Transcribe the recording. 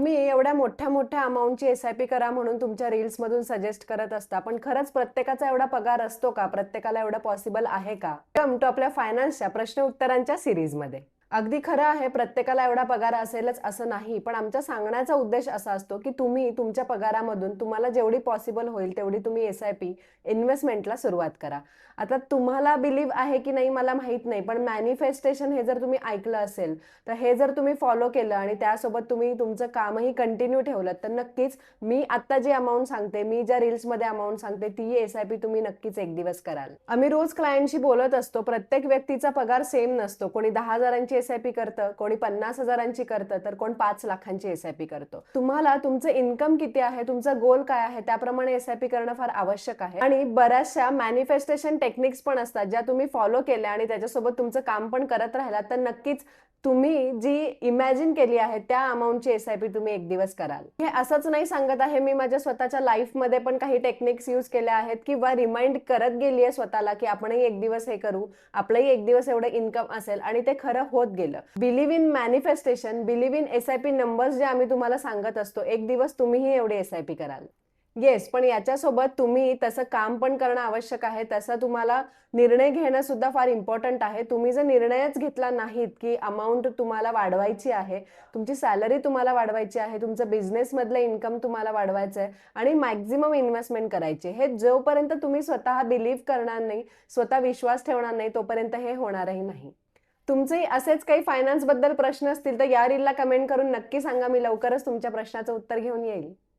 तुम्ही एवढ्या मोठ्या मोठ्या अमाउंटची एस-आय-पी करा म्हणून तुमच्या रील्समधून सजेस्ट करत असता. पण खरंच प्रत्येकाचा एवढा पगार असतो का? प्रत्येकाला एवढं पॉसिबल आहे का? वेलकम टू आपल्या फायनान्सच्या प्रश्न उत्तरांच्या सीरीजमध्ये. अगदी खरं आहे, प्रत्येकाला एवढा पगार असेलच असं नाही. पण आमचा सांगण्याचा उद्देश असा असतो, की तुम्ही तुमच्या पगारामधून तुम्हाला जेवढी पॉसिबल होईल तेवढी तुम्ही एस-आय-पी इन्व्हेस्टमेंटला सुरुवात करा. आता तुम्हाला बिलीव्ह आहे की नाही मला माहीत नाही. पण मॅनिफेस्टेशन हे जर तुम्ही ऐकलं असेल, तर हे जर तुम्ही फॉलो केलं आणि त्यासोबत तुम्ही तुमचं कामही कंटिन्यू ठेवलं, तर नक्कीच मी आत्ता जी अमाउंट सांगते, मी ज्या रील्समध्ये अमाउंट सांगते, ती एस-आय-पी तुम्ही नक्कीच एक दिवस कराल. आम्ही रोज क्लायंटशी बोलत असतो. प्रत्येक व्यक्तीचा पगार सेम नसतो. कोणी 10,000ची एस-आय-पी करतं, कोणी 50,000ची करतं, तर कोण 5 लाखांची एस-आय-पी करतो. तुम्हाला तुमचं इन्कम किती आहे, तुमचा गोल काय आहे, त्याप्रमाणे एस-आय-पी करणं फार आवश्यक आहे. आणि बऱ्याचशा मॅनिफेस्टेशन टेक्निक्स पण असतात, ज्या तुम्ही फॉलो केल्या आणि त्याच्यासोबत तुमचं काम पण करत राहिलात, तर नक्कीच तुम्ही जी इमॅजिन केली आहे त्या अमाउंटची एस-आय-पी तुम्ही एक दिवस कराल. हे असंच नाही सांगत आहे मी, माझ्या स्वतःच्या लाईफमध्ये पण काही टेक्निक्स यूज केल्या आहेत किंवा रिमाइंड करत गेली आहे स्वतःला, की आपणही एक दिवस हे करू, आपलंही एक दिवस एवढं इन्कम असेल आणि ते खरं होत गेलं. Believe in manifestation, believe in SIP numbers जे आम्ही तुम्हाला सांगत असतो, एक दिवस तुम्हीही एवढे एस-आय-पी कराल. येस, पण याच्यासोबत तुम्ही तसं काम पण करणं आवश्यक आहे. तसं तुम्हाला निर्णय घेणं सुद्धा फार इम्पॉर्टंट आहे. तुम्ही जर निर्णयच घेतला नाहीत, की अमाउंट तुम्हाला वाढवायची आहे, तुमची सॅलरी तुम्हाला वाढवायची आहे, तुमचं बिझनेसमधलं इन्कम तुम्हाला वाढवायचं आहे आणि मॅक्झिमम इन्व्हेस्टमेंट करायची. हे जोपर्यंत तुम्ही स्वतः बिलीव्ह करणार नाही, स्वतः विश्वास ठेवणार नाही, तोपर्यंत हे होणारही नाही. तुमचेही असेच काही फायनान्सबद्दल प्रश्न असतील, तर या रीलला कमेंट करून नक्की सांगा. मी लवकरच तुमच्या प्रश्नाचं उत्तर घेऊन येईल.